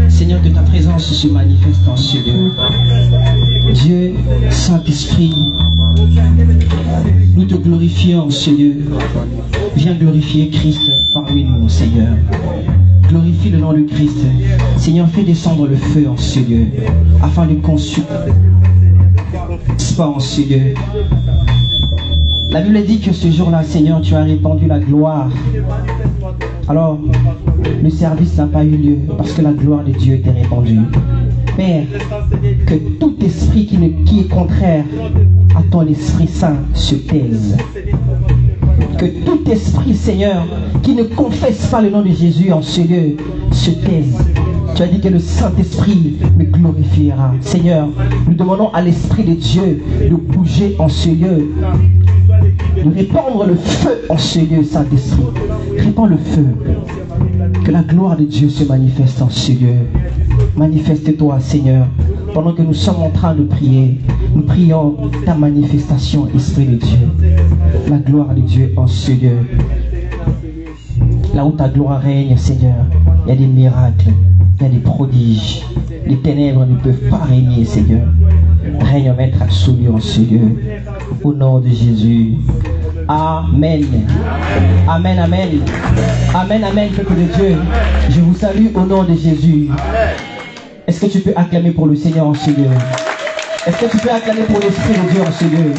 Seigneur, que ta présence se manifeste en ce lieu. Dieu, Saint-Esprit, nous te glorifions en ce lieu. Viens glorifier Christ parmi nous, Seigneur. Glorifie le nom de Christ. Seigneur, fais descendre le feu en ce lieu, afin de consumer en ce lieu. La Bible dit que ce jour-là, Seigneur, tu as répandu la gloire. Alors, le service n'a pas eu lieu parce que la gloire de Dieu était répandue. Père, que tout esprit qui est contraire à ton Esprit Saint se taise. Que tout esprit, Seigneur, qui ne confesse pas le nom de Jésus en ce lieu, se taise. Tu as dit que le Saint-Esprit me glorifiera. Seigneur, nous demandons à l'Esprit de Dieu de bouger en ce lieu, de répandre le feu en ce lieu, Saint-Esprit. Répands le feu. Que la gloire de Dieu se manifeste en ce lieu. Manifeste-toi, Seigneur. Pendant que nous sommes en train de prier, nous prions ta manifestation, Esprit de Dieu. La gloire de Dieu en ce lieu. Là où ta gloire règne, Seigneur, il y a des miracles, il y a des prodiges. Les ténèbres ne peuvent pas régner, Seigneur. Règne, Maître absolu en ce lieu. Au nom de Jésus. Amen. Amen, amen. Amen, amen, peuple de Dieu. Je vous salue au nom de Jésus. Est-ce que tu peux acclamer pour le Seigneur en ce lieu? Est-ce que tu peux acclamer pour l'Esprit de Dieu en ce lieu?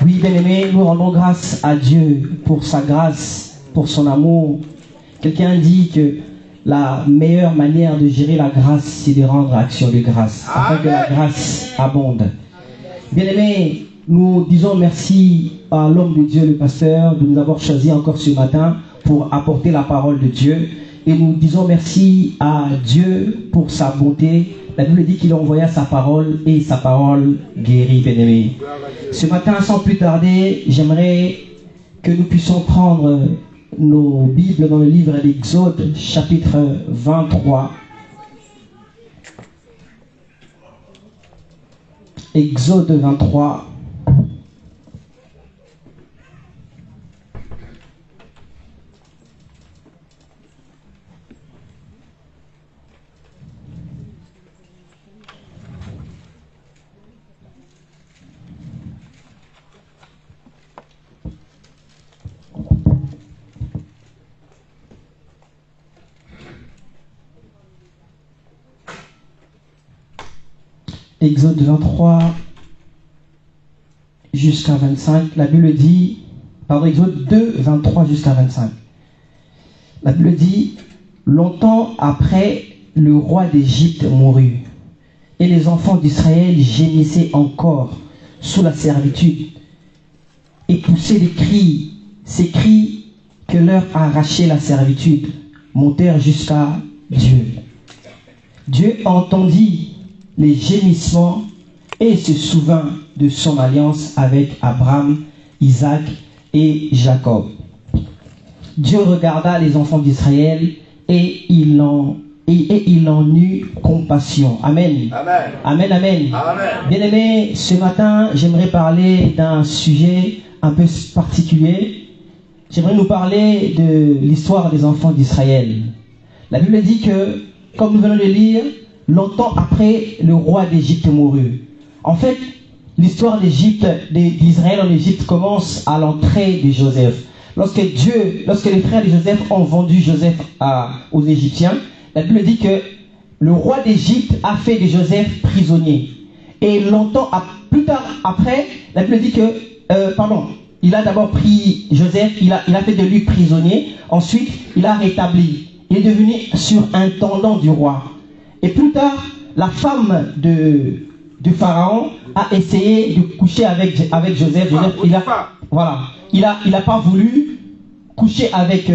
Oui, bien-aimés, nous rendons grâce à Dieu pour sa grâce, pour son amour. Quelqu'un dit que la meilleure manière de gérer la grâce, c'est de rendre action de grâce, afin que la grâce abonde. Bien-aimés, nous disons merci à l'homme de Dieu, le pasteur, de nous avoir choisi encore ce matin pour apporter la parole de Dieu. Et nous disons merci à Dieu pour sa bonté. La Bible dit qu'il envoya sa parole et sa parole guérit, bien-aimés. Ce matin, sans plus tarder, j'aimerais que nous puissions prendre nos Bibles dans le livre d'Exode, chapitre 23. Exode 23. Exode 23 jusqu'à 25, la Bible dit, pardon, Exode 2, 23 jusqu'à 25. La Bible dit, longtemps après, le roi d'Égypte mourut, et les enfants d'Israël gémissaient encore sous la servitude, et poussaient des cris, ces cris que leur arrachait la servitude, montèrent jusqu'à Dieu. Dieu entendit les gémissements et se souvint de son alliance avec Abraham, Isaac et Jacob. Dieu regarda les enfants d'Israël et il en eut compassion. Amen. Amen. Amen, amen. Amen. Bien-aimés, ce matin, j'aimerais parler d'un sujet un peu particulier. J'aimerais nous parler de l'histoire des enfants d'Israël. La Bible dit que, comme nous venons de lire, longtemps après le roi d'Égypte mourut. En fait, l'histoire d'Israël en Égypte commence à l'entrée de Joseph. Lorsque les frères de Joseph ont vendu Joseph aux Égyptiens, la Bible dit que le roi d'Égypte a fait de Joseph prisonnier. Et longtemps, plus tard après, la Bible dit que, il a d'abord pris Joseph, il a fait de lui prisonnier. Ensuite, il a rétabli. Il est devenu surintendant du roi. Et plus tard, la femme de Pharaon a essayé de coucher avec Joseph. Il a pas voulu coucher avec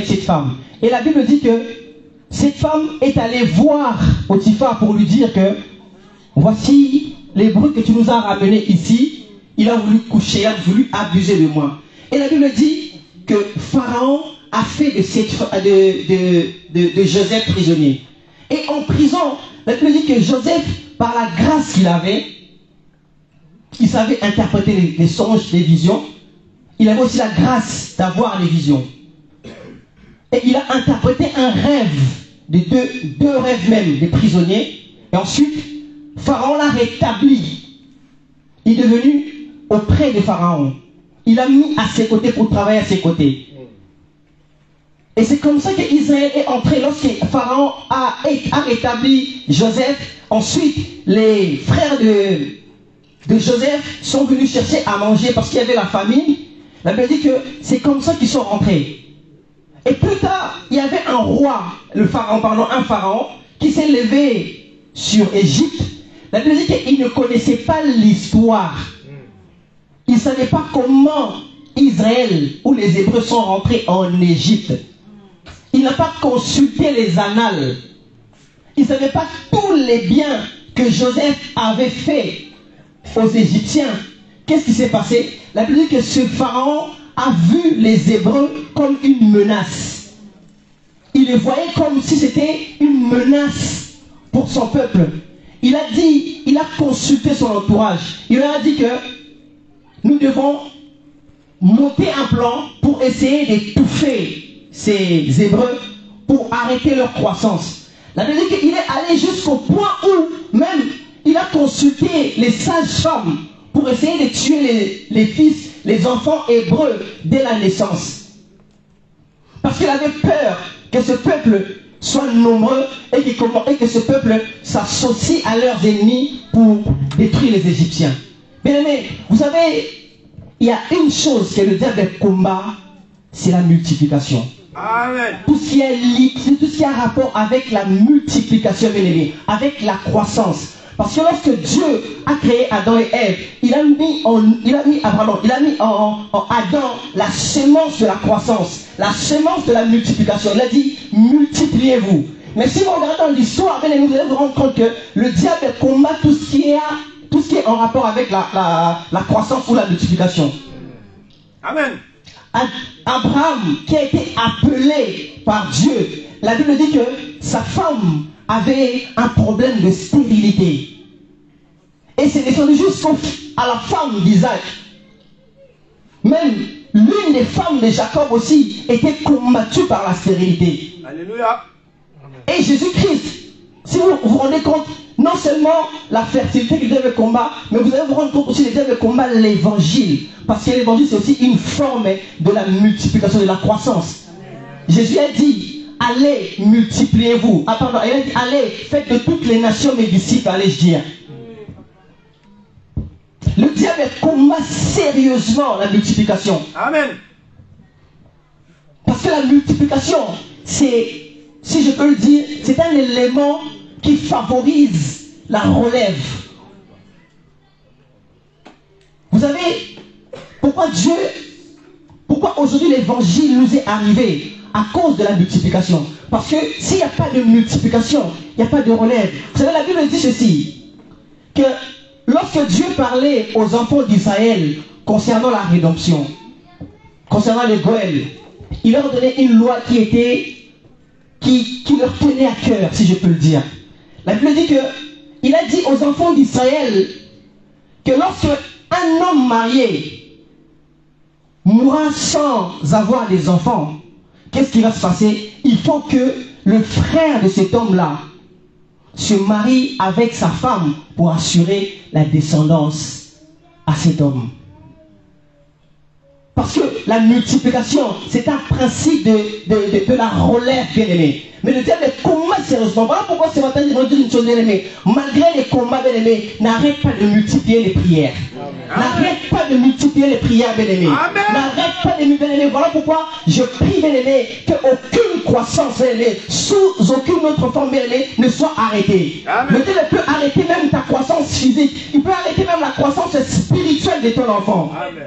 cette femme. Et la Bible dit que cette femme est allée voir Potiphar pour lui dire que voici l'Hébreu que tu nous as ramené ici. Il a voulu coucher, il a voulu abuser de moi. Et la Bible dit que Pharaon a fait de Joseph prisonnier. Et en prison, la Bible dit que Joseph, par la grâce qu'il avait, il savait interpréter les songes, les visions. Il avait aussi la grâce d'avoir les visions. Et il a interprété un rêve, deux rêves même, des prisonniers. Et ensuite, Pharaon l'a rétabli. Il est devenu auprès de Pharaon. Il l'a mis à ses côtés pour travailler à ses côtés. Et c'est comme ça qu'Israël est entré. Lorsque Pharaon a rétabli Joseph, ensuite les frères de Joseph sont venus chercher à manger parce qu'il y avait la famine. La Bible dit que c'est comme ça qu'ils sont rentrés. Et plus tard, il y avait un roi, un pharaon, qui s'est levé sur Égypte. La Bible dit qu'il ne connaissait pas l'histoire. Il ne savait pas comment Israël ou les Hébreux sont rentrés en Égypte. Il n'a pas consulté les annales. Il ne savait pas tous les biens que Joseph avait fait aux Égyptiens. Qu'est-ce qui s'est passé? La Bible dit que ce pharaon a vu les Hébreux comme une menace. Il les voyait comme si c'était une menace pour son peuple. Il a consulté son entourage. Il leur a dit que nous devons monter un plan pour essayer d'étouffer ces Hébreux pour arrêter leur croissance. La Bible dit qu'il est allé jusqu'au point où même il a consulté les sages-femmes pour essayer de tuer les fils, les enfants hébreux dès la naissance. Parce qu'il avait peur que ce peuple soit nombreux et que ce peuple s'associe à leurs ennemis pour détruire les Égyptiens. Bien aimé, vous savez, il y a une chose que le diable combat, c'est la multiplication. Amen. Tout ce qui a rapport avec la multiplication, bien aimé, avec la croissance. Parce que lorsque Dieu a créé Adam et Ève, il a mis en Adam la semence de la croissance, la semence de la multiplication. Il a dit, multipliez-vous. Mais si vous regardez dans l'histoire, vous allez vous rendre compte que le diable combat tout ce qui est en rapport avec la croissance ou la multiplication. Amen. Abraham, qui a été appelé par Dieu, la Bible dit que sa femme avait un problème de stérilité. Et c'est descendu jusqu'à la femme d'Isaac. Même l'une des femmes de Jacob aussi était combattue par la stérilité. Alléluia. Et Jésus-Christ, si vous vous rendez compte, non seulement la fertilité qu'il devait combattre, mais vous allez vous rendre compte aussi qu'il devait combattre l'évangile. Parce que l'évangile, c'est aussi une forme de la multiplication, de la croissance. Jésus a dit, allez, multipliez-vous. Il a dit, allez, faites de toutes les nations mes disciples, allez-je dire. Le diable combat sérieusement la multiplication. Amen. Parce que la multiplication, c'est, si je peux le dire, c'est un élément qui favorise la relève. Vous savez, pourquoi aujourd'hui l'évangile nous est arrivé? À cause de la multiplication. Parce que s'il n'y a pas de multiplication, il n'y a pas de relève. Vous savez, la Bible dit ceci, que lorsque Dieu parlait aux enfants d'Israël concernant la rédemption, concernant les Goël, il leur donnait une loi qui leur tenait à cœur, si je peux le dire. La Bible dit que il a dit aux enfants d'Israël que lorsque un homme marié mourra sans avoir des enfants, qu'est-ce qui va se passer? Il faut que le frère de cet homme-là se marie avec sa femme pour assurer la descendance à cet homme. Parce que la multiplication, c'est un principe de la relève, bien-aimé. Mais le diable combat sérieusement. Voilà pourquoi ce matin, ils vont dire une chose, bien-aimé. Malgré les combats, bien-aimé, n'arrête pas de multiplier les prières. N'arrête pas de multiplier les prières, bien-aimé. N'arrête pas de multiplier, bien-aimé. Voilà pourquoi je prie, bien-aimé, qu'aucune croissance, bien-aimé, sous aucune autre forme, bien-aimé, ne soit arrêtée. Le diable peut arrêter même ta croissance physique. Il peut arrêter même la croissance spirituelle de ton enfant. Amen.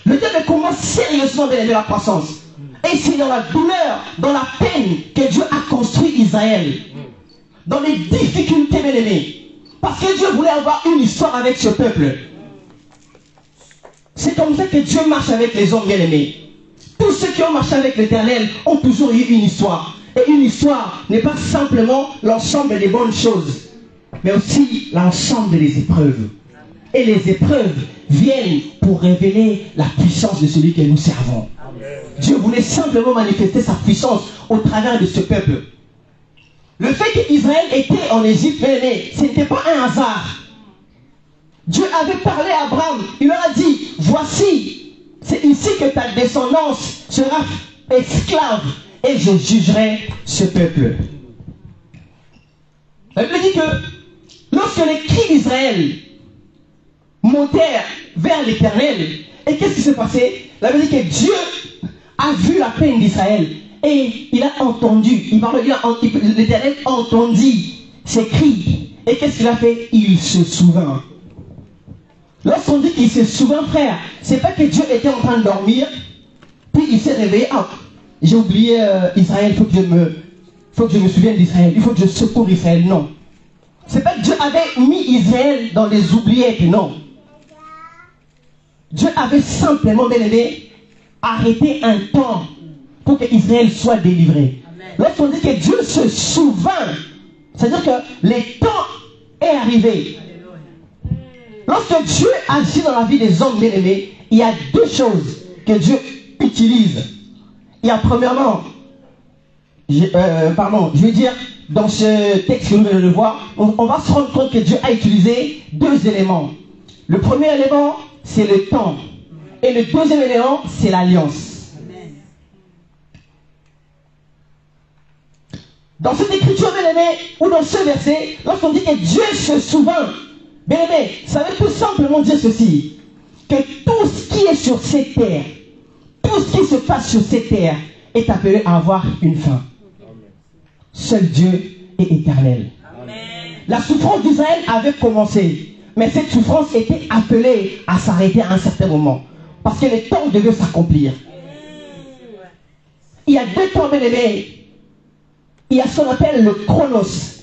Le diable commence sérieusement à la croissance. Et c'est dans la douleur, dans la peine que Dieu a construit Israël. Dans les difficultés, bien-aimés. Parce que Dieu voulait avoir une histoire avec ce peuple. C'est comme ça que Dieu marche avec les hommes, bien-aimés. Tous ceux qui ont marché avec l'Éternel ont toujours eu une histoire. Et une histoire n'est pas simplement l'ensemble des bonnes choses, mais aussi l'ensemble des épreuves. Et les épreuves viennent pour révéler la puissance de celui que nous servons. Amen. Dieu voulait simplement manifester sa puissance au travers de ce peuple. Le fait qu'Israël était en Égypte, ce n'était pas un hasard. Dieu avait parlé à Abraham. Il leur a dit, voici, c'est ici que ta descendance sera esclave et je jugerai ce peuple. La Bible dit que lorsque les cris d'Israël montèrent vers l'Éternel, et qu'est-ce qui s'est passé? La Bible dit que Dieu a vu la peine d'Israël et il a entendu, l'Éternel entendit ses cris. Et qu'est-ce qu'il a fait? Il se souvint. Lorsqu'on dit qu'il se souvint, frère, c'est pas que Dieu était en train de dormir, puis il s'est réveillé. Ah, j'ai oublié Israël, il faut que je me souvienne d'Israël, il faut que je secours Israël. Non. C'est pas que Dieu avait mis Israël dans les oubliettes, non. Dieu avait simplement, bien aimé, arrêté un temps pour que Israël soit délivré. Lorsqu'on dit que Dieu se souvint, c'est-à-dire que le temps est arrivé. Lorsque Dieu agit dans la vie des hommes, bien aimés, il y a deux choses que Dieu utilise. Il y a premièrement, je veux dire, dans ce texte que nous venons de voir, on va se rendre compte que Dieu a utilisé deux éléments. Le premier élément, c'est le temps. Et le deuxième élément, c'est l'alliance. Dans cette écriture, bien aimé, ou dans ce verset, lorsqu'on dit que Dieu se souvint, bien aimé, ça veut tout simplement dire ceci, que tout ce qui est sur cette terre, tout ce qui se passe sur cette terre, est appelé à avoir une fin. Seul Dieu est éternel. Amen. La souffrance d'Israël avait commencé, mais cette souffrance était appelée à s'arrêter à un certain moment, parce que le temps devait s'accomplir. Il y a deux temps, bien aimés. Il y a ce qu'on appelle le chronos,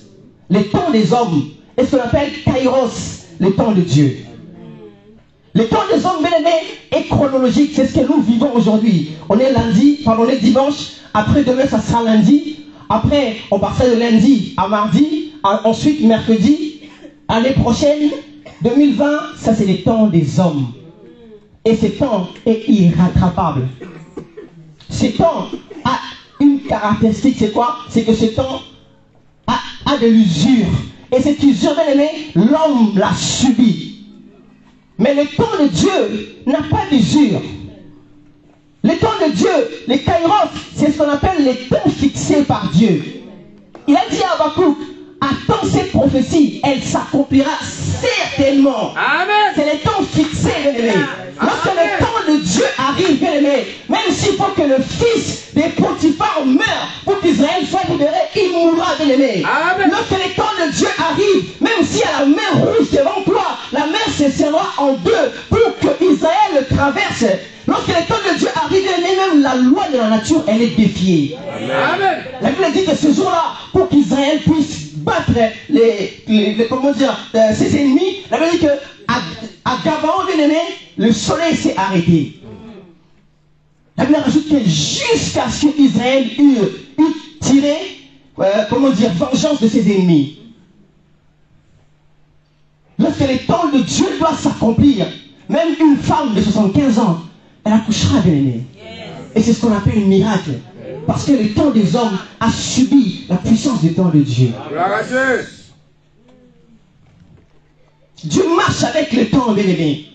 le temps des hommes, et ce qu'on appelle kairos, le temps de Dieu. Le temps des hommes, bien aimés, est chronologique. C'est ce que nous vivons aujourd'hui. On est dimanche. Après demain, ça sera lundi. Après, on passera de lundi à mardi. Ensuite, mercredi. Année prochaine, 2020, ça c'est le temps des hommes. Et ce temps est irrattrapable. Ce temps a une caractéristique, c'est quoi? C'est que ce temps a de l'usure. Et cette usure, bien aimé, l'homme l'a subie. Mais le temps de Dieu n'a pas d'usure. Le temps de Dieu, les kairos, c'est ce qu'on appelle les temps fixés par Dieu. Il a dit à Habakkuk, attends cette prophétie, elle s'accomplira certainement. Amen. C'est les temps fixés, bien aimé. Lorsque le temps de Dieu arrive, bien aimé, même s'il faut que le fils des Potiphar meure pour qu'Israël soit libéré, il mourra, bien aimé. Amen. Lorsque le temps de Dieu arrive, même s'il y a la mer rouge devant toi, la mer se scellera en deux pour que Israël le traverse. Lorsque le temps de Dieu arrive, même la loi de la nature, elle est défiée. Amen. La Bible dit que ce jour-là, pour qu'Israël puisse battre ses ennemis, la Bible dit que à Gabaon, bien aimé, le soleil s'est arrêté. La Bible rajoute que jusqu'à ce qu'Israël eût tiré, vengeance de ses ennemis. Lorsque le temps de Dieu doit s'accomplir, même une femme de 75 ans, elle accouchera, bien aimé. Et c'est ce qu'on appelle un miracle. Parce que le temps des hommes a subi la puissance du temps de Dieu. Gloire à Dieu. Dieu marche avec le temps, bien-aimé.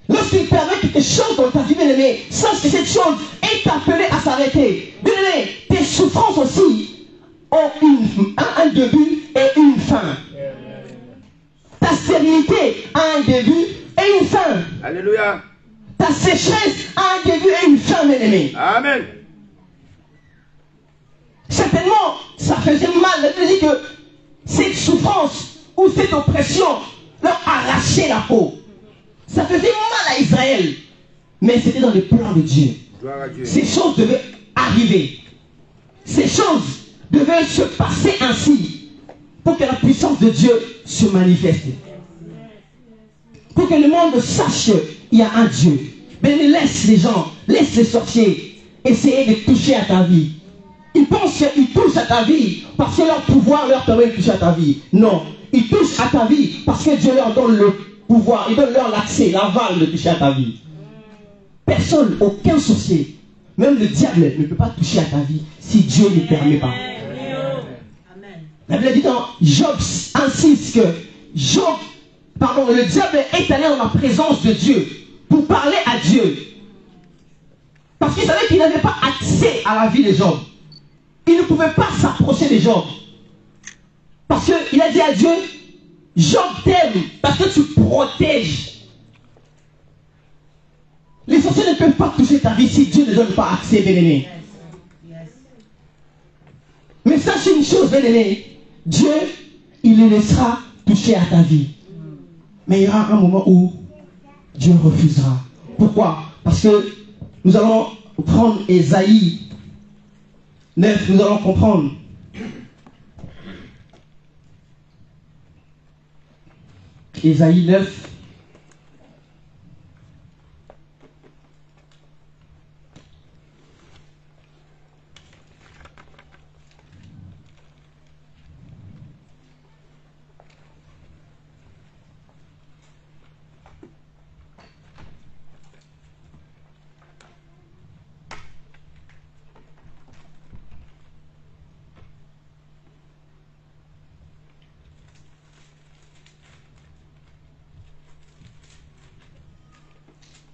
Lorsqu'il permet quelque chose dans ta vie, bien-aimé, sache que cette chose est appelée à s'arrêter. Bien-aimé, tes souffrances aussi ont un début et une fin. Ta stérilité a un début et une fin. Alléluia. Ta sécheresse a un début et une fin, bien-aimé. Amen. Certainement, ça faisait mal. La Bible dit que cette souffrance ou cette oppression leur arrachait la peau. Ça faisait mal à Israël. Mais c'était dans le plan de Dieu. Gloire à Dieu. Ces choses devaient arriver. Ces choses devaient se passer ainsi pour que la puissance de Dieu se manifeste. Pour que le monde sache qu'il y a un Dieu. Mais laisse les gens, laisse les sorciers essayer de toucher à ta vie. Ils pensent qu'ils touchent à ta vie parce que leur pouvoir leur permet de toucher à ta vie. Non, ils touchent à ta vie parce que Dieu leur donne le pouvoir, il donne leur l'accès, l'aval de toucher à ta vie. Personne, aucun sorcier, même le diable ne peut pas toucher à ta vie si Dieu ne permet pas. La Bible dit dans Job 1,6 que le diable est allé dans la présence de Dieu pour parler à Dieu. Parce qu'il savait qu'il n'avait pas accès à la vie de Job. Il ne pouvait pas s'approcher de Job. Parce qu'il a dit à Dieu, Job t'aime parce que tu protèges. Les sorciers ne peuvent pas toucher ta vie si Dieu ne donne pas accès, bien-aimé. Mais sache une chose, bien-aimé, Dieu, il le laissera toucher à ta vie. Mais il y aura un moment où Dieu refusera. Pourquoi? Parce que nous allons prendre Ésaïe 9, nous allons comprendre. Ésaïe 9.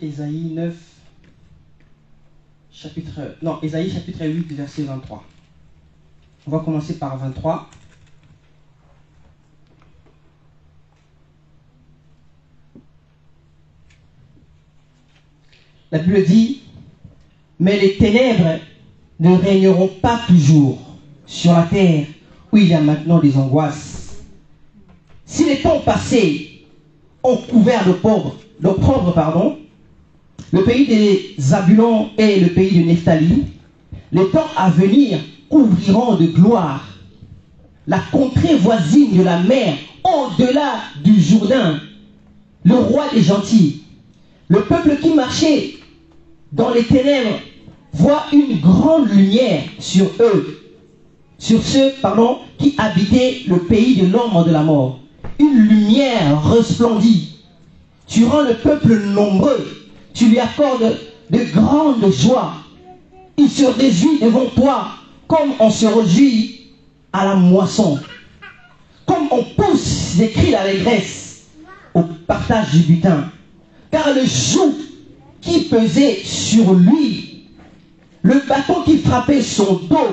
Ésaïe 9, Ésaïe chapitre 8, verset 23. On va commencer par 23. La Bible dit, mais les ténèbres ne régneront pas toujours sur la terre où il y a maintenant des angoisses. Si les temps passés ont couvert d'opprobre, le pays des Zabulon et le pays de Nephtali, les temps à venir couvriront de gloire la contrée voisine de la mer, au-delà du Jourdain, le roi des gentils. Le peuple qui marchait dans les ténèbres voit une grande lumière sur eux, sur ceux, qui habitaient le pays de l'ombre de la mort. Une lumière resplendit. Tu rends le peuple nombreux. Tu lui accordes de grandes joies. Il se réjouit devant toi comme on se réjouit à la moisson. Comme on pousse des cris d'allégresse au partage du butin. Car le joug qui pesait sur lui, le bâton qui frappait son dos,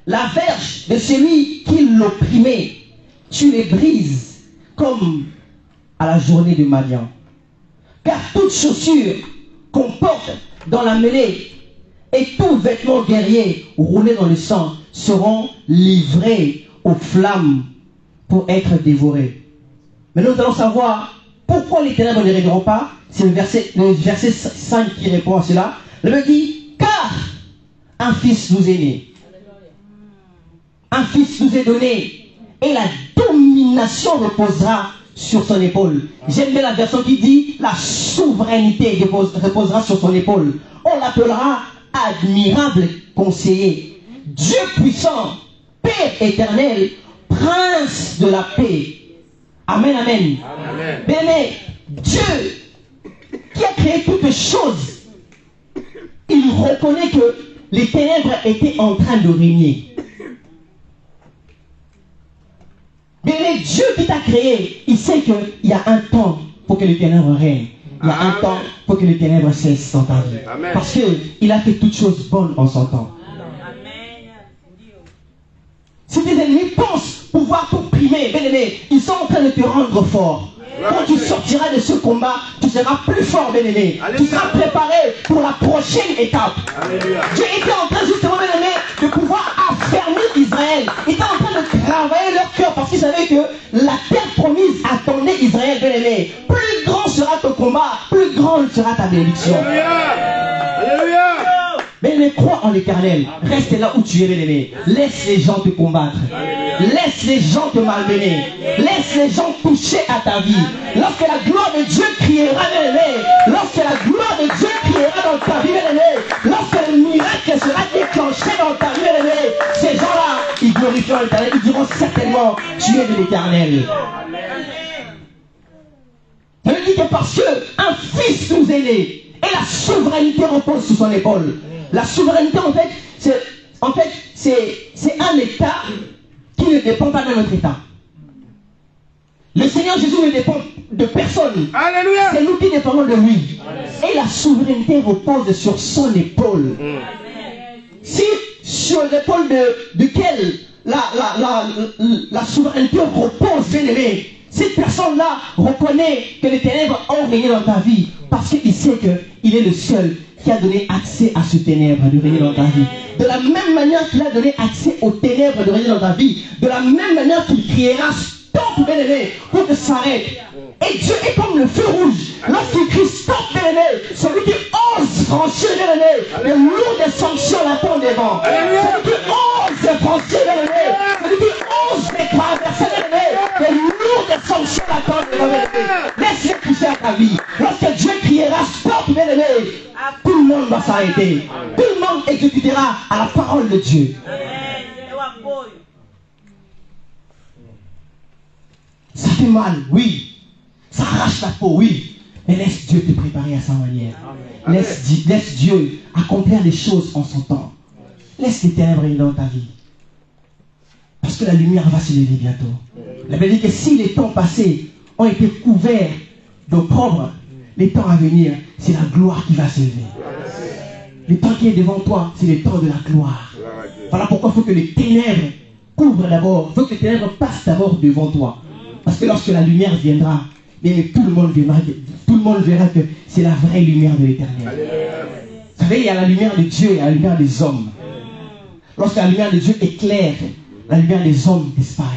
la verge de celui qui l'opprimait, tu les brises comme à la journée de Madian. Car toute chaussure qu'on porte dans la mêlée et tout vêtement guerrier roulé dans le sang seront livrés aux flammes pour être dévorés. Mais nous allons savoir pourquoi les ténèbres ne régneront pas. C'est le verset 5 qui répond à cela. Le Bible dit, car un fils nous est né. Un fils nous est donné et la domination reposera sur son épaule. J'aime bien la version qui dit la souveraineté reposera sur son épaule. On l'appellera admirable conseiller, Dieu puissant, Père éternel, Prince de la paix. Amen, amen. Amen. Mais Dieu qui a créé toutes choses, il reconnaît que les ténèbres étaient en train de régner. Mais Dieu qui t'a créé, il sait qu'il y a un temps pour que les ténèbres règnent. Il y a un temps pour que les ténèbres cessent dans ta vie. Amen. Parce qu'il a fait toutes choses bonnes en son temps. Si tes ennemis pensent pouvoir t'opprimer, bien-aimé, ils sont en train de te rendre fort. Quand tu sortiras de ce combat, tu seras plus fort, bien-aimé. Tu seras préparé pour la prochaine étape. Alléluia. Dieu était en train justement, bien-aimé, de pouvoir affermir Israël. Il était en train de travailler leur cœur parce qu'il savait que la terre promise attendait Israël, bien-aimé. Plus grand sera ton combat, plus grande sera ta bénédiction. Alléluia. Alléluia. Bien-aimé, crois en l'Éternel. Reste là où tu es, bien-aimé. Laisse les gens te combattre. Laisse les gens te malmener. Laisse les gens toucher à ta vie. Lorsque la gloire de Dieu criera, bien-aimé, lorsque la gloire de Dieu criera dans ta vie, bien-aimé, lorsque le miracle sera déclenché dans ta vie, bien-aimé, ces gens-là, ils glorifieront l'Éternel. Ils diront certainement, tu es de l'Éternel. Ça veut dire que parce qu'un fils nous est né, et la souveraineté repose sur son épaule. La souveraineté, en fait, c'est un état qui ne dépend pas de notre état. Le Seigneur Jésus ne dépend de personne. Alléluia. C'est nous qui dépendons de lui. Et la souveraineté repose sur son épaule. Si sur l'épaule de quelle la souveraineté repose, bien-aimé, cette personne-là reconnaît que les ténèbres ont régné dans ta vie parce qu'il sait qu'il est le seul qui a donné accès à ce ténèbre de régner dans ta vie. De la même manière qu'il a donné accès aux ténèbres de régner dans ta vie, de la même manière qu'il criera stop, bien-aimé, pour que ça s'arrête. Et Dieu est comme le feu rouge. Lorsqu'il crie stop, bien-aimé, celui qui ose franchir, bien-aimé, les lourdes sanctions l'attendent devant. Celui qui ose franchir, bien-aimé, celui qui ose traverser, bien-aimé, les lourdes sanctions l'attendent devant, bien-aimé. Laisse-les toucher à ta vie. Lorsque Dieu criera stop, bien-aimé, tout le monde va s'arrêter. Tout le monde exécutera à la parole de Dieu. Ça fait mal, oui. Ça arrache la peau, oui. Mais laisse Dieu te préparer à sa manière. Laisse Dieu accomplir les choses en son temps. Laisse les ténèbres régner dans ta vie. Parce que la lumière va se lever bientôt. La Bible dit que si les temps passés ont été couverts d'opprobre, les temps à venir, c'est la gloire qui va se lever. Le temps qui est devant toi, c'est le temps de la gloire. Voilà pourquoi il faut que les ténèbres couvrent d'abord. Il faut que les ténèbres passent d'abord devant toi. Parce que lorsque la lumière viendra, bien, tout le monde verra que c'est la vraie lumière de l'Éternel. Vous savez, il y a la lumière de Dieu et la lumière des hommes. Lorsque la lumière de Dieu éclaire, la lumière des hommes disparaît.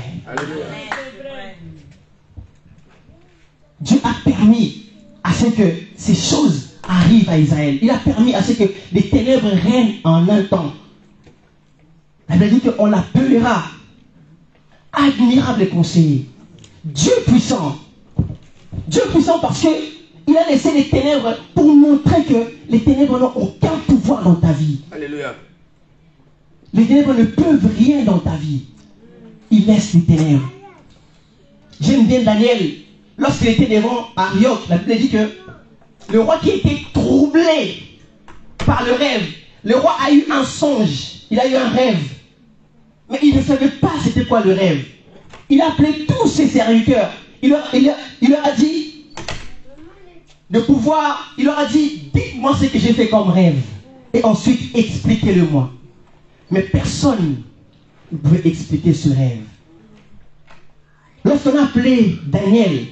Dieu a permis à ce que ces choses arrivent à Israël. Il a permis à ce que les ténèbres règnent en un temps. La Bible dit qu'on l'appellera admirable conseiller. Dieu puissant. Dieu puissant parce qu'il a laissé les ténèbres pour montrer que les ténèbres n'ont aucun pouvoir dans ta vie. Alléluia. Les ténèbres ne peuvent rien dans ta vie. Il laisse les ténèbres. J'aime bien Daniel. Lorsqu'il était devant Arioch, la Bible dit que le roi qui était troublé par le rêve, le roi a eu un songe, il a eu un rêve. Mais il ne savait pas c'était quoi le rêve. Il a appelé tous ses serviteurs. Il leur a dit de pouvoir, il leur a dit, dites-moi ce que j'ai fait comme rêve. Et ensuite, expliquez-le-moi. Mais personne ne pouvait expliquer ce rêve. Lorsqu'on a appelé Daniel,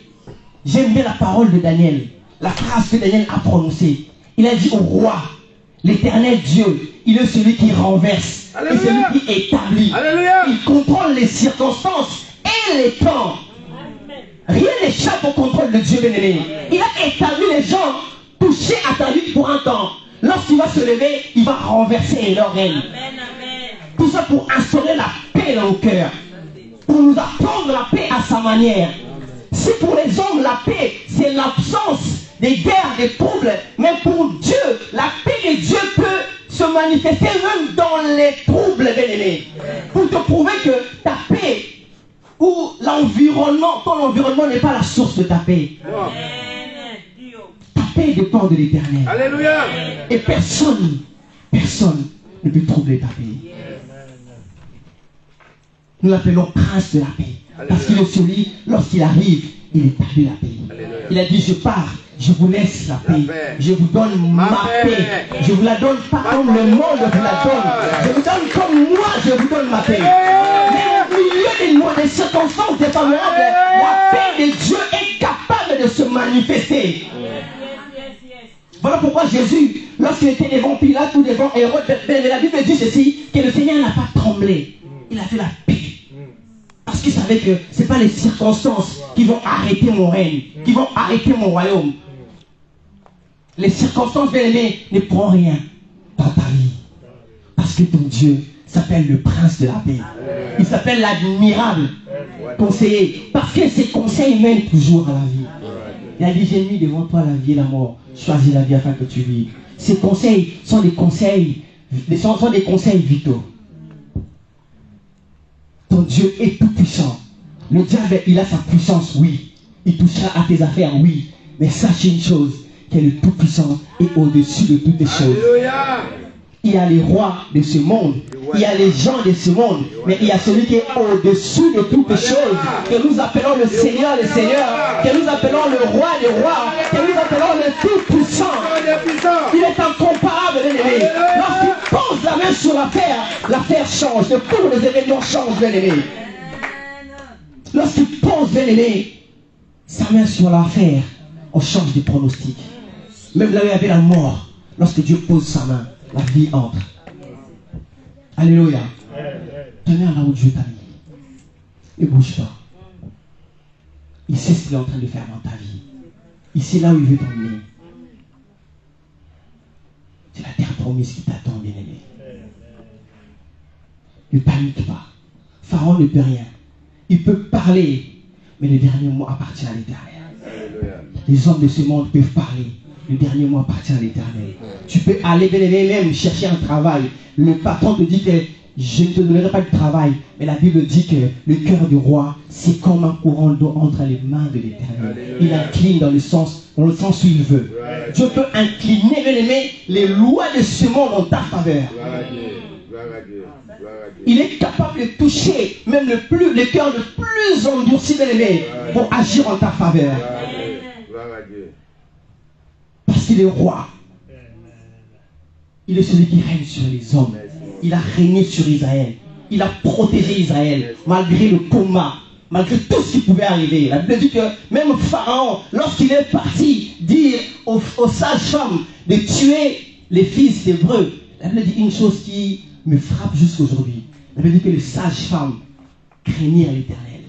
j'aime bien la parole de Daniel, la phrase que Daniel a prononcée. Il a dit au roi, l'Éternel Dieu, il est celui qui renverse. Alléluia. Et celui qui établit. Alléluia. Il contrôle les circonstances et les temps. Rien n'échappe au contrôle de Dieu, bien-aimé. Il a établi les gens touchés à ta vie pour un temps. Lorsqu'il va se lever, il va renverser leur règne. Tout ça pour instaurer la paix dans nos cœurs. Pour nous apprendre la paix à sa manière. Si pour les hommes, la paix, c'est l'absence des guerres, des troubles, mais pour Dieu, la paix de Dieu peut se manifester même dans les troubles, bien-aimés. Pour te prouver que ta paix ou l'environnement, ton environnement n'est pas la source de ta paix. Ta paix dépend de l'Éternel. Alléluia. Et personne ne peut troubler ta paix. Nous l'appelons prince de la paix. Parce qu'il est celui, lorsqu'il arrive, il établit la paix. Il a dit, je pars, je vous laisse la paix. Je vous donne ma paix. Je vous la donne pas comme le monde vous la donne. Je vous donne comme moi, je vous donne ma paix. Mais au milieu des circonstances défavorables, la paix de Dieu est capable de se manifester. Voilà pourquoi Jésus, lorsqu'il était devant Pilate ou devant Hérode, la Bible dit ceci, que le Seigneur n'a pas tremblé. Il a fait la paix. Parce qu'il savait que ce n'est pas les circonstances qui vont arrêter mon règne, qui vont arrêter mon royaume. Les circonstances, bien aimés, ne prennent rien dans ta vie. Parce que ton Dieu s'appelle le prince de la paix. Il s'appelle l'admirable conseiller. Parce que ses conseils mènent toujours à la vie. Il a dit, j'ai mis devant toi la vie et la mort. Choisis la vie afin que tu vives. Ces conseils sont des conseils vitaux. Ton Dieu est tout puissant. Le diable, il a sa puissance, oui. Il touchera à tes affaires, oui. Mais sache une chose, que le tout-puissant est au-dessus de toutes les choses. Il y a les rois de ce monde, il y a les gens de ce monde, mais il y a celui qui est au-dessus de toutes les choses, que nous appelons le Seigneur, que nous appelons le roi des rois, que nous appelons le tout-puissant. Il est incomparable, bien-aimé. Lorsqu'il pose la main sur l'affaire change, le cours des événements change, bien-aimé. Lorsqu'il pose, bien-aimé, sa main sur l'affaire, on change de pronostic. Même là où il y avait la mort, lorsque Dieu pose sa main, la vie entre. Alléluia. Demeure là où Dieu t'a mis. Ne bouge pas. Il sait ce qu'il est en train de faire dans ta vie. Il sait là où il veut t'emmener. C'est la terre promise qui t'attend, bien-aimé. Ne panique pas. Pharaon ne peut rien. Il peut parler, mais le dernier mot appartient à l'Éternel. Les hommes de ce monde peuvent parler. Le dernier mot appartient à l'Éternel. Tu peux aller, bien aimé, même chercher un travail. Le patron te dit que je ne te donnerai pas de travail. Mais la Bible dit que le cœur du roi, c'est comme un courant d'eau entre les mains de l'Éternel. Il incline dans le sens où il veut. Dieu peut incliner, bien aimé, les lois de ce monde en ta faveur. Il est capable de toucher même le cœur le plus endurci, bien aimé, pour agir en ta faveur. Parce qu'il est roi. Il est celui qui règne sur les hommes. Il a régné sur Israël. Il a protégé Israël malgré le combat, malgré tout ce qui pouvait arriver. La Bible dit que même Pharaon, lorsqu'il est parti dire aux sages-femmes de tuer les fils d'Hébreux, la Bible dit une chose qui me frappe jusqu'aujourd'hui. La Bible dit que les sages-femmes craignirent l'Éternel.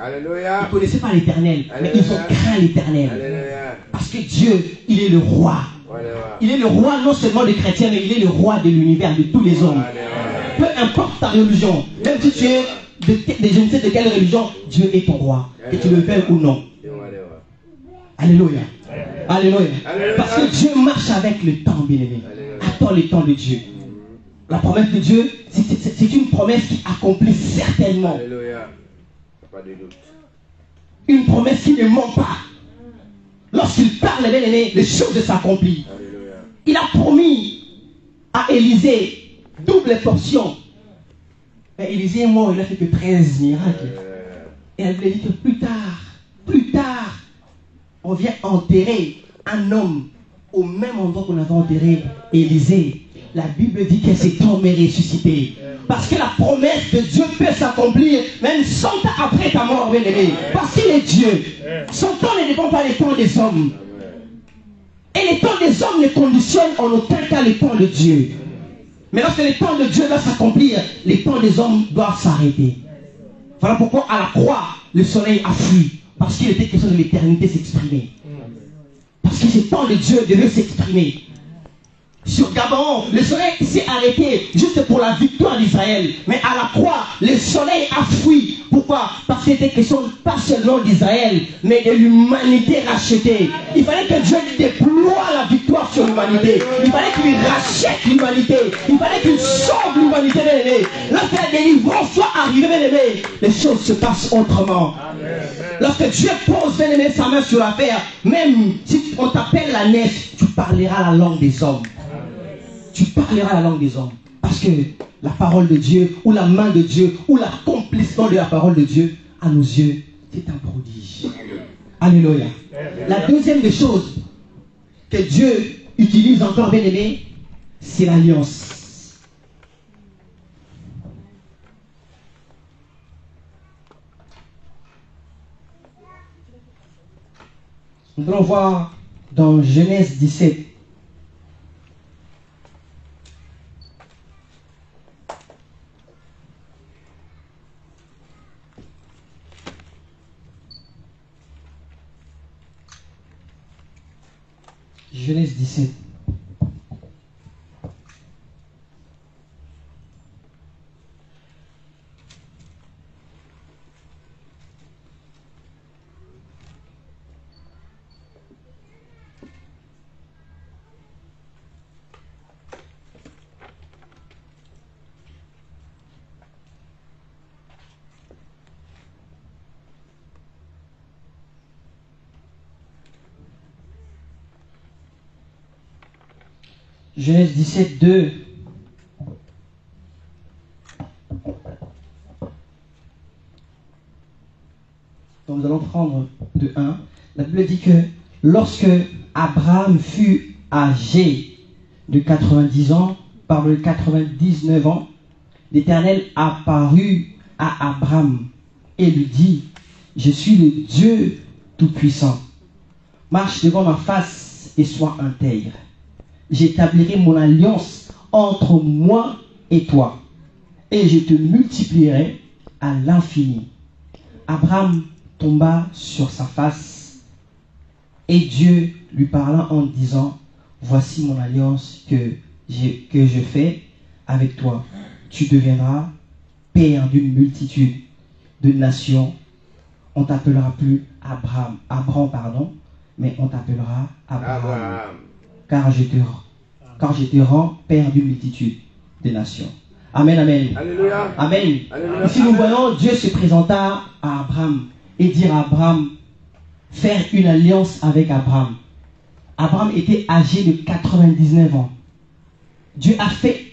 Alléluia. Ils ne connaissaient pas l'Éternel, mais ils ont craint l'Éternel. Parce que Dieu, il est le roi. Il est le roi non seulement des chrétiens, mais il est le roi de l'univers, de tous les hommes. Peu importe ta religion, même si tu es de je ne sais de quelle religion, Dieu est ton roi, que tu le veuilles ou non. Alléluia. Alléluia. Parce que Dieu marche avec le temps, bien-aimé. Attends le temps de Dieu. La promesse de Dieu, c'est une promesse qui accomplit certainement. Pas de doute. Une promesse qui ne ment pas. Lorsqu'il parle, bien aimé, les choses s'accomplissent. Il a promis à Élisée double portion. Mais Élisée est mort, il a fait que 13 miracles. Et elle lui dit que plus tard, on vient enterrer un homme au même endroit qu'on avait enterré Élisée. La Bible dit que cet homme est ressuscité. Parce que la promesse de Dieu peut s'accomplir même 100 ans après ta mort, bien-aimé. Parce qu'il est Dieu. Son temps ne dépend pas des temps des hommes. Et les temps des hommes ne conditionnent en aucun cas les temps de Dieu. Mais lorsque les temps de Dieu doivent s'accomplir, les temps des hommes doivent s'arrêter. Voilà pourquoi à la croix, le soleil a fui. Parce qu'il était question de l'éternité s'exprimer. Parce que ce temps de Dieu devait s'exprimer. Sur Gabaon, le soleil s'est arrêté juste pour la victoire d'Israël. Mais à la croix, le soleil a fui. Pourquoi? Parce que c'était question pas seulement d'Israël, mais de l'humanité rachetée. Il fallait que Dieu déploie la victoire sur l'humanité. Il fallait qu'il rachète l'humanité. Il fallait qu'il sauve l'humanité, bien-aimé. Lorsque la délivrance soit arrivée, bien-aimé, les choses se passent autrement. Lorsque Dieu pose, bien-aimé, sa main sur l'affaire, même si on t'appelle la naisse, tu parleras la langue des hommes. Tu parleras la langue des hommes. Parce que la parole de Dieu, ou la main de Dieu, ou l'accomplissement de la parole de Dieu, à nos yeux, c'est un prodige. Alléluia. La deuxième des choses que Dieu utilise encore, bien aimé, c'est l'alliance. Nous allons voir dans Genèse 17. Genèse 17. Genèse 17, 2. Donc nous allons prendre de 1. La Bible dit que lorsque Abraham fut âgé de 90 ans, par le 99 ans, l'Éternel apparut à Abraham et lui dit, je suis le Dieu Tout-Puissant. Marche devant ma face et sois intègre. J'établirai mon alliance entre moi et toi, et je te multiplierai à l'infini. Abraham tomba sur sa face, et Dieu lui parla en disant, voici mon alliance que je fais avec toi. Tu deviendras père d'une multitude de nations. On t'appellera plus Abram, mais on t'appellera Abraham. Car je te rends père d'une multitude de nations. Amen, amen. Alléluia. Amen. Alléluia. Ici nous voyons Dieu se présenta à Abraham et dire à Abraham, faire une alliance avec Abraham. Abraham était âgé de 99 ans. Dieu a fait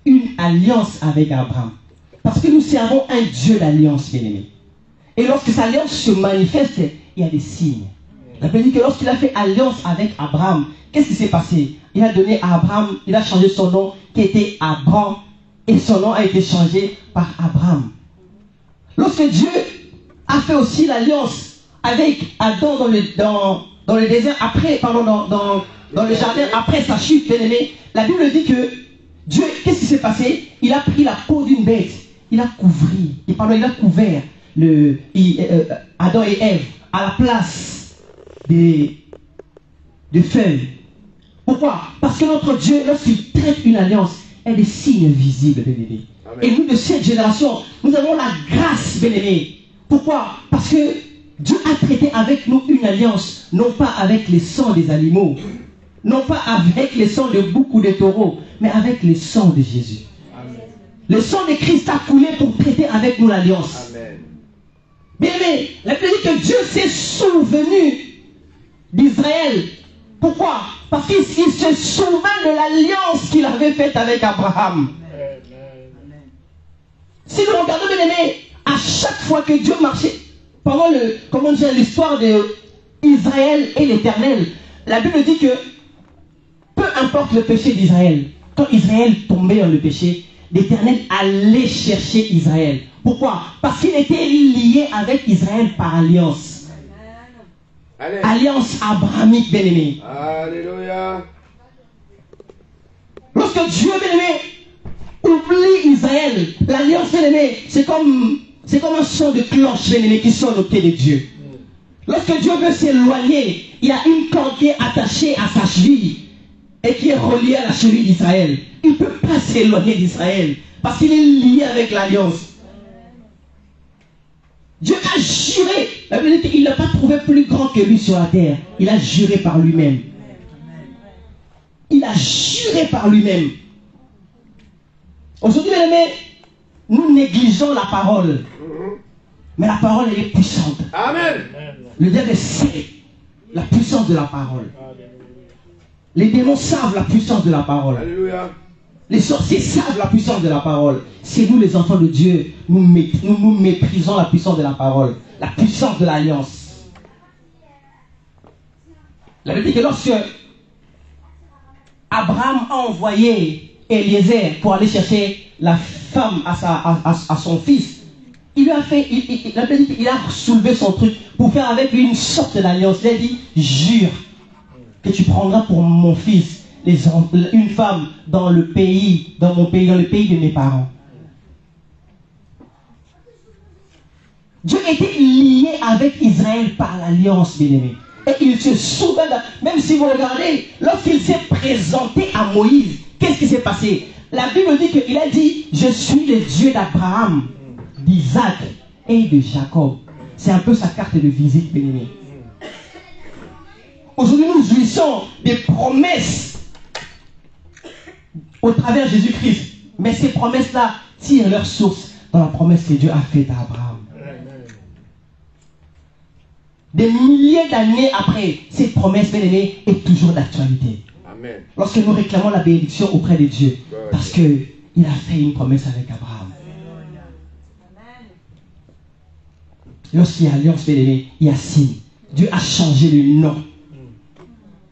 une alliance avec Abraham. Parce que nous servons un Dieu d'alliance, bien-aimé. Et lorsque cette alliance se manifeste, il y a des signes. La Bible dit que lorsqu'il a fait alliance avec Abraham, qu'est-ce qui s'est passé? Il a donné à Abraham, il a changé son nom qui était Abram, et son nom a été changé par Abraham. Lorsque Dieu a fait aussi l'alliance avec Adam dans le désert, après, dans le jardin, après sa chute, bien-aimé, la Bible dit que Dieu, qu'est-ce qui s'est passé? Il a pris la peau d'une bête, il a couvert Adam et Ève à la place des feuilles. Pourquoi? Parce que notre Dieu, lorsqu'il traite une alliance, il y a des signes visibles, bien-aimés. Et nous, de cette génération, nous avons la grâce, bien-aimés. Pourquoi? Parce que Dieu a traité avec nous une alliance, non pas avec les sangs des animaux, non pas avec les sangs de beaucoup de taureaux, mais avec les sangs de Jésus. Amen. Le sang de Christ a coulé pour traiter avec nous l'alliance. Bien-aimés, la Bible dit que Dieu s'est souvenu d'Israël. Pourquoi? Parce qu'il se souvint de l'alliance qu'il avait faite avec Abraham. Amen. Si nous regardons, bien aimé, à chaque fois que Dieu marchait, pendant l'histoire d'Israël et l'Éternel, la Bible dit que peu importe le péché d'Israël, quand Israël tombait dans le péché, l'Éternel allait chercher Israël. Pourquoi? Parce qu'il était lié avec Israël par alliance. Allez. Alliance abrahamique, bien-aimé. Alléluia. Lorsque Dieu, bien-aimé, oublie Israël, l'alliance, bien-aimé, c'est comme un son de cloche, bien-aimé, qui sonne au pied de Dieu. Lorsque Dieu veut s'éloigner, il y a une corde qui est attachée à sa cheville et qui est reliée à la cheville d'Israël. Il ne peut pas s'éloigner d'Israël parce qu'il est lié avec l'alliance. Dieu a juré. La Bible dit qu'il n'a pas trouvé plus grand que lui sur la terre. Il a juré par lui-même. Il a juré par lui-même. Aujourd'hui, mes amis, nous négligeons la parole. Mais la parole, elle est puissante. Amen. Le diable sait la puissance de la parole. Les démons savent la puissance de la parole. Alléluia. Les sorciers savent la puissance de la parole. C'est nous les enfants de Dieu, nous méprisons la puissance de la parole, la puissance de l'alliance. La Bible dit que lorsque Abraham a envoyé Eliezer pour aller chercher la femme à son fils, il a soulevé son truc pour faire avec lui une sorte d'alliance. Il a dit, jure que tu prendras pour mon fils une femme dans mon pays, dans le pays de mes parents. Dieu était lié avec Israël par l'alliance, bien-aimé. Et il se souvient, même si vous regardez, lorsqu'il s'est présenté à Moïse, qu'est-ce qui s'est passé? La Bible dit qu'il a dit, je suis le Dieu d'Abraham, d'Isaac et de Jacob. C'est un peu sa carte de visite, bien-aimé. Aujourd'hui, nous jouissons des promesses au travers de Jésus-Christ. Mais ces promesses-là tirent leur source dans la promesse que Dieu a faite à Abraham. Des milliers d'années après, cette promesse, bien-aimée, est toujours d'actualité. Lorsque nous réclamons la bénédiction auprès de Dieu, parce qu'il a fait une promesse avec Abraham. Lorsqu'il y a alliance, bien-aimée, il y a signe. Dieu a changé le nom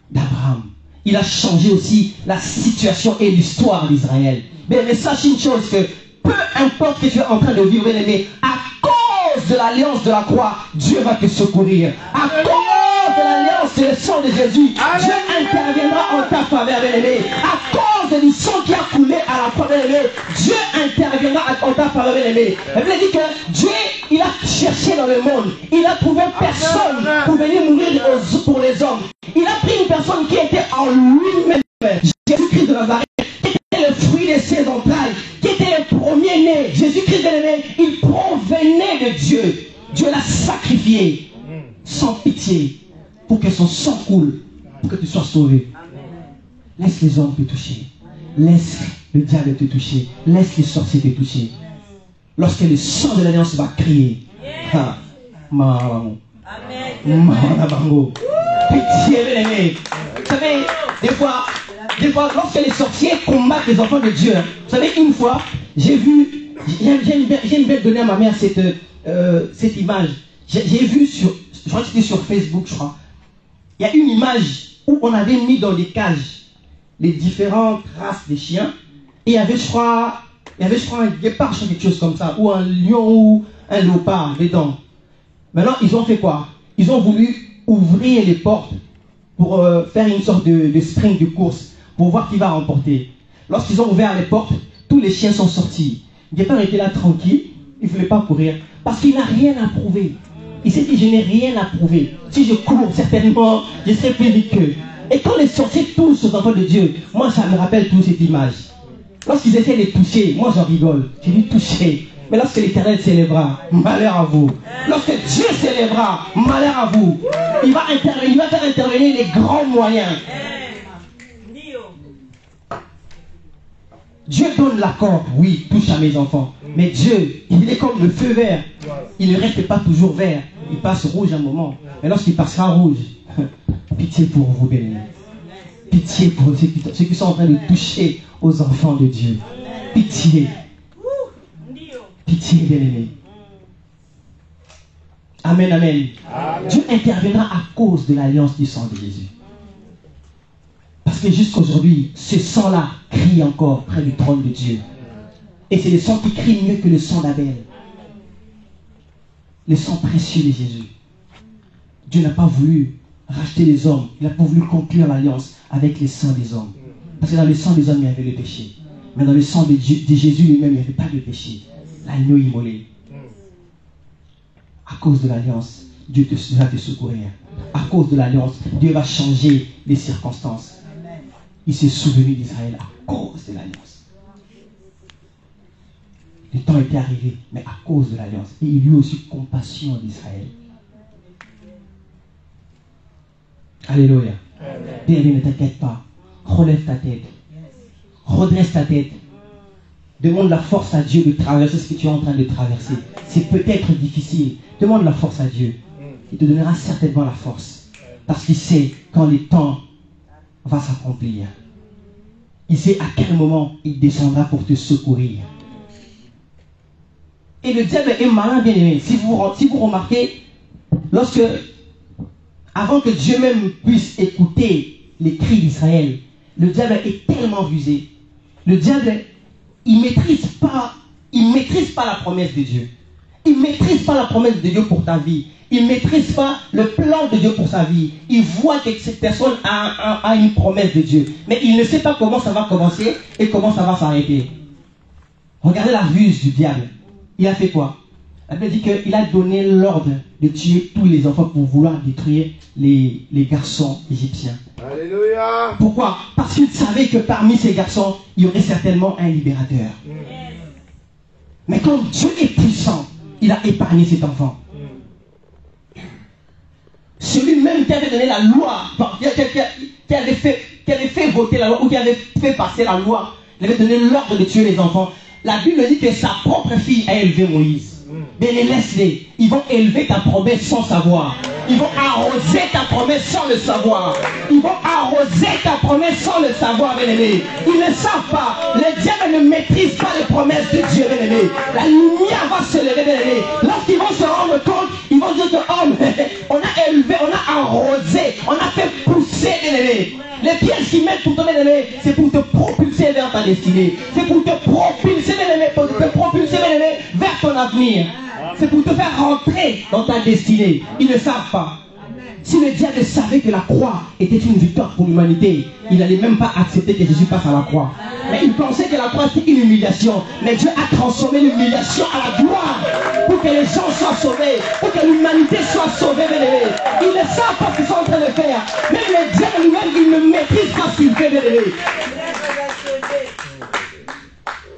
d'Abraham. Il a changé aussi la situation et l'histoire d'Israël. Mais sache une chose, que peu importe ce que tu es en train de vivre, bien-aimé, à cause de l'alliance de la croix, Dieu va te secourir. À cause de l'alliance et le sang de Jésus, Dieu interviendra en ta faveur, bien-aimé. À cause du sang qui a coulé à la croix, bien-aimé, Dieu interviendra en ta faveur, bien-aimé. La Bible dit que Dieu, il a cherché dans le monde, il a trouvé personne pour venir mourir pour les hommes. Il a pris une personne qui était en lui-même, Jésus-Christ de Nazareth, qui était le fruit de ses entrailles, qui était le premier-né. Jésus-Christ, bien-aimé, il provenait de Dieu. Dieu l'a sacrifié sans pitié pour que son sang coule, pour que tu sois sauvé. Laisse les hommes te toucher. Laisse le diable te toucher. Laisse les sorciers te toucher. Lorsque le sang de l'alliance va crier. Pitié, bien-aimé. Vous savez, des fois, lorsque les sorciers combattent les enfants de Dieu, vous savez, une fois, j'ai une belle donner à ma mère cette image. J'ai vu je crois que c'était sur Facebook, je crois. Il y a une image où on avait mis dans des cages les différentes races des chiens. Et il y avait, je crois, un guépard, quelque chose comme ça, ou un lion ou un léopard dedans. Maintenant, ils ont fait quoi? Ils ont voulu ouvrir les portes pour faire une sorte de sprint de course, pour voir qui va remporter. Lorsqu'ils ont ouvert les portes, tous les chiens sont sortis. Le guépard était là tranquille, il ne voulait pas courir, parce qu'il n'a rien à prouver. Il s'est dit, je n'ai rien à prouver. Si je cours, certainement, je serai plus vite qu'eux. Et quand les sorciers touchent aux enfants de Dieu, moi ça me rappelle toute cette image. Lorsqu'ils essaient de les toucher, moi j'en rigole. J'ai dit toucher. Mais lorsque l'Éternel s'élèvera, malheur à vous. Lorsque Dieu s'élèvera, malheur à vous. Il va faire intervenir les grands moyens. Dieu donne l'accord, oui, touche à mes enfants. Mais Dieu, il est comme le feu vert. Il ne reste pas toujours vert. Il passe rouge un moment. Mais lorsqu'il passera rouge, pitié pour vous, bien-aimés. Pitié pour ceux qui sont en train de toucher aux enfants de Dieu. Pitié. Pitié, bien-aimés. Amen, amen. Dieu interviendra à cause de l'alliance du sang de Jésus. Parce que jusqu'aujourd'hui, ce sang-là crie encore près du trône de Dieu. Et c'est le sang qui crie mieux que le sang d'Abel. Le sang précieux de Jésus. Dieu n'a pas voulu racheter les hommes. Il n'a pas voulu conclure l'alliance avec les sangs des hommes. Parce que dans le sang des hommes, il y avait le péché. Mais dans le sang de Jésus lui-même, il n'y avait pas de péché. L'agneau immolé. À cause de l'alliance, Dieu va te secourir. À cause de l'alliance, Dieu va changer les circonstances. Il s'est souvenu d'Israël à cause de l'alliance. Le temps était arrivé, mais à cause de l'alliance. Et il eut aussi compassion d'Israël. Alléluia. Bien-aimé, ne t'inquiète pas. Relève ta tête. Redresse ta tête. Demande la force à Dieu de traverser ce que tu es en train de traverser. C'est peut-être difficile. Demande la force à Dieu. Il te donnera certainement la force. Parce qu'il sait quand le temps va s'accomplir. il sait à quel moment il descendra pour te secourir. Et le diable est malin, bien aimé. Si vous remarquez, avant que Dieu même puisse écouter les cris d'Israël, le diable est tellement rusé. Le diable, il ne maîtrise pas la promesse de Dieu. Il ne maîtrise pas la promesse de Dieu pour ta vie. Il ne maîtrise pas le plan de Dieu pour sa vie. Il voit que cette personne a une promesse de Dieu. Mais il ne sait pas comment ça va commencer et comment ça va s'arrêter. Regardez la ruse du diable. Il a fait quoi? La Bible dit qu'il a donné l'ordre de tuer tous les enfants pour vouloir détruire les garçons égyptiens. Alléluia. Pourquoi? Parce qu'il savait que parmi ces garçons, il y aurait certainement un libérateur. Mais comme Dieu est puissant, il a épargné cet enfant. Celui-même qui avait donné la loi, qui avait fait voter la loi, ou qui avait fait passer la loi, il avait donné l'ordre de tuer les enfants. La Bible dit que sa propre fille a élevé Moïse. Mais laisse-les. Ils vont élever ta promesse sans savoir. Ils vont arroser ta promesse sans le savoir. Ils vont arroser ta promesse sans le savoir, bien-aimé. Ils ne savent pas. Le diable ne maîtrise pas les promesses de Dieu, bien-aimé. La lumière va se lever, bien-aimé. Lorsqu'ils vont se rendre compte, ils vont dire que, oh, on a élevé, on a arrosé, on a fait pousser, bien-aimé. Les pièges qu'ils mettent pour ton bien-aimé, c'est pour te propulser vers ta destinée. C'est pour te propulser, bien-aimé, vers ton avenir. C'est pour te faire rentrer dans ta destinée. Ils ne savent pas. Si le diable savait que la croix était une victoire pour l'humanité, il n'allait même pas accepter que Jésus passe à la croix. Mais il pensait que la croix c'était une humiliation. Mais Dieu a transformé l'humiliation à la gloire pour que les gens soient sauvés, pour que l'humanité soit sauvée. Ils ne savent pas ce qu'ils sont en train de faire. Même le diable lui-même, il ne maîtrise pas ce qu'il fait, bien-aimé.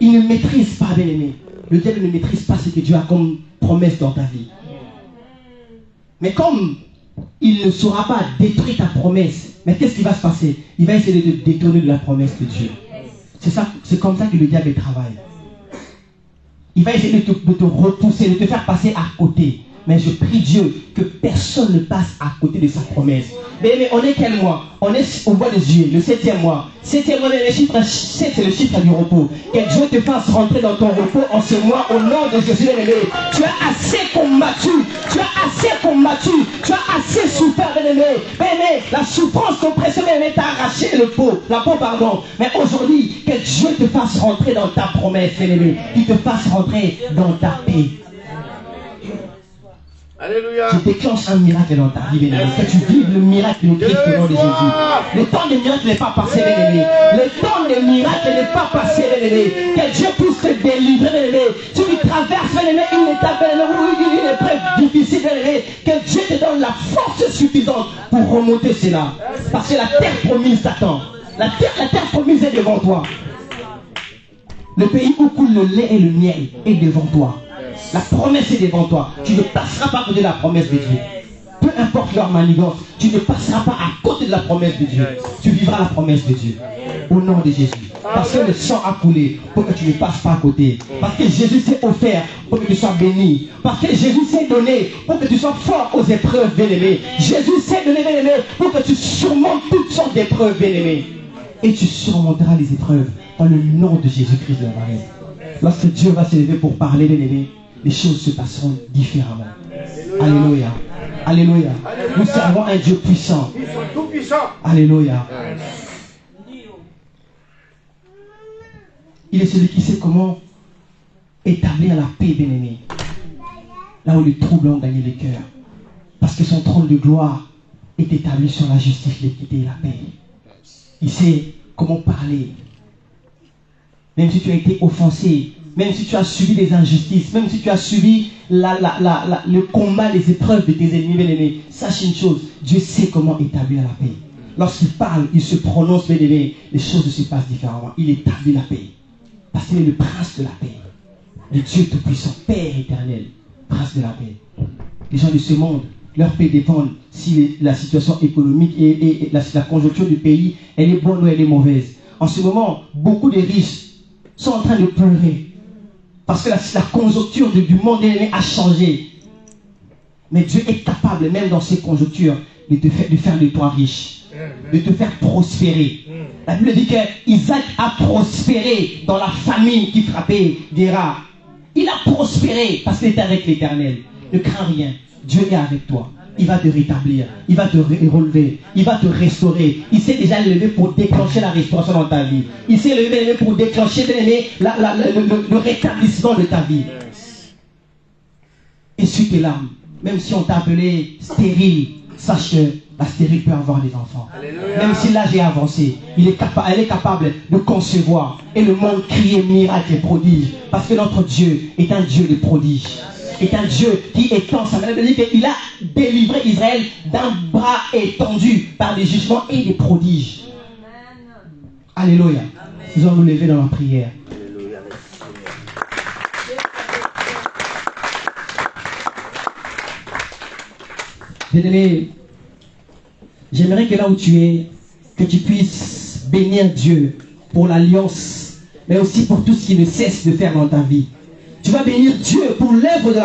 Il ne maîtrise pas, bien-aimé. Le diable ne maîtrise pas ce que Dieu a comme promesse dans ta vie. Mais comme il ne saura pas détruire ta promesse, mais qu'est-ce qui va se passer? Il va essayer de te détourner de la promesse de Dieu. C'est comme ça que le diable travaille. Il va essayer de te repousser, de te faire passer à côté. Mais je prie Dieu que personne ne passe à côté de sa promesse. Mais on est quel mois? On est au mois de juillet, le 7e mois. 7e mois, le chiffre 7, c'est le chiffre du repos. Que Dieu te fasse rentrer dans ton repos en ce mois au nom de Jésus. Tu as assez combattu. Tu as assez combattu. Tu as assez souffert, bien-aimé. La souffrance, l'oppression, bien-aimé, t'a arraché la peau, pardon. Mais aujourd'hui, que Dieu te fasse rentrer dans ta promesse, bien-aimé. Qu'il te fasse rentrer dans ta paix. Alléluia. Je déclenche un miracle dans ta vie, bien-aimé. Que tu vives le miracle de Christ au nom de Jésus. Le temps des miracles n'est pas passé, bien-aimé. Le temps des miracles n'est pas passé, bien-aimé. Que Dieu puisse te délivrer, bien-aimé. Tu lui traverses, bien-aimé, une étape, bien-aimé, une épreuve difficile, bien-aimé. Que Dieu te donne la force suffisante pour remonter cela. Parce que la terre promise t'attend. La terre promise est devant toi. Le pays où coule le lait et le miel est devant toi. La promesse est devant toi. Tu ne passeras pas à côté de la promesse de Dieu. Peu importe leur manigance, tu ne passeras pas à côté de la promesse de Dieu. Tu vivras la promesse de Dieu. Au nom de Jésus. Parce que le sang a coulé pour que tu ne passes pas à côté. Parce que Jésus s'est offert pour que tu sois béni. Parce que Jésus s'est donné pour que tu sois fort aux épreuves, bien-aimé. Jésus s'est donné, bien-aimé, pour que tu surmontes toutes sortes d'épreuves, bien-aimé. Et tu surmonteras les épreuves dans le nom de Jésus-Christ de Nazareth. Lorsque Dieu va se lever pour parler, bien-aimé, les choses se passeront différemment. Alléluia. Alléluia. Nous servons un Dieu puissant. Alléluia. Il est celui qui sait comment établir la paix, bien-aimé. Là où les troubles ont gagné les cœurs. Parce que son trône de gloire est établi sur la justice, l'équité et la paix. Il sait comment parler. Même si tu as été offensé, même si tu as subi des injustices, même si tu as subi le combat, les épreuves de tes ennemis, bien-aimés, sache une chose, Dieu sait comment établir la paix. Lorsqu'il parle, il se prononce, bien-aimés, les choses se passent différemment. Il établit la paix. Parce qu'il est le prince de la paix. Le Dieu tout-puissant, Père éternel, prince de la paix. Les gens de ce monde, leur paix dépend si la situation économique et la conjoncture du pays, elle est bonne ou elle est mauvaise. En ce moment, beaucoup de riches sont en train de pleurer. Parce que la conjoncture du monde a changé. Mais Dieu est capable, même dans ces conjonctures, de faire de toi riche. De te faire prospérer. La Bible dit que Isaac a prospéré dans la famine qui frappait Guéra. Il a prospéré parce qu'il était avec l'Éternel. Ne crains rien. Dieu est avec toi. Il va te rétablir. Il va te relever. Il va te restaurer. Il s'est déjà levé pour déclencher la restauration dans ta vie. Il s'est levé pour déclencher le rétablissement de ta vie. Essuie tes larmes. Même si on t'a appelé stérile, sache que la stérile peut avoir des enfants. Alléluia. Même si l'âge est avancé, elle est capable de concevoir. Et le monde crie miracle et prodige. Parce que notre Dieu est un Dieu de prodiges. Est un Dieu qui étend sa main. Il a délivré Israël d'un bras étendu par des jugements et des prodiges. Alléluia. Nous allons nous lever dans la prière. Bien-aimé, j'aimerais que là où tu es, que tu puisses bénir Dieu pour l'alliance, mais aussi pour tout ce qu'il ne cesse de faire dans ta vie. Tu vas bénir Dieu pour l'œuvre de la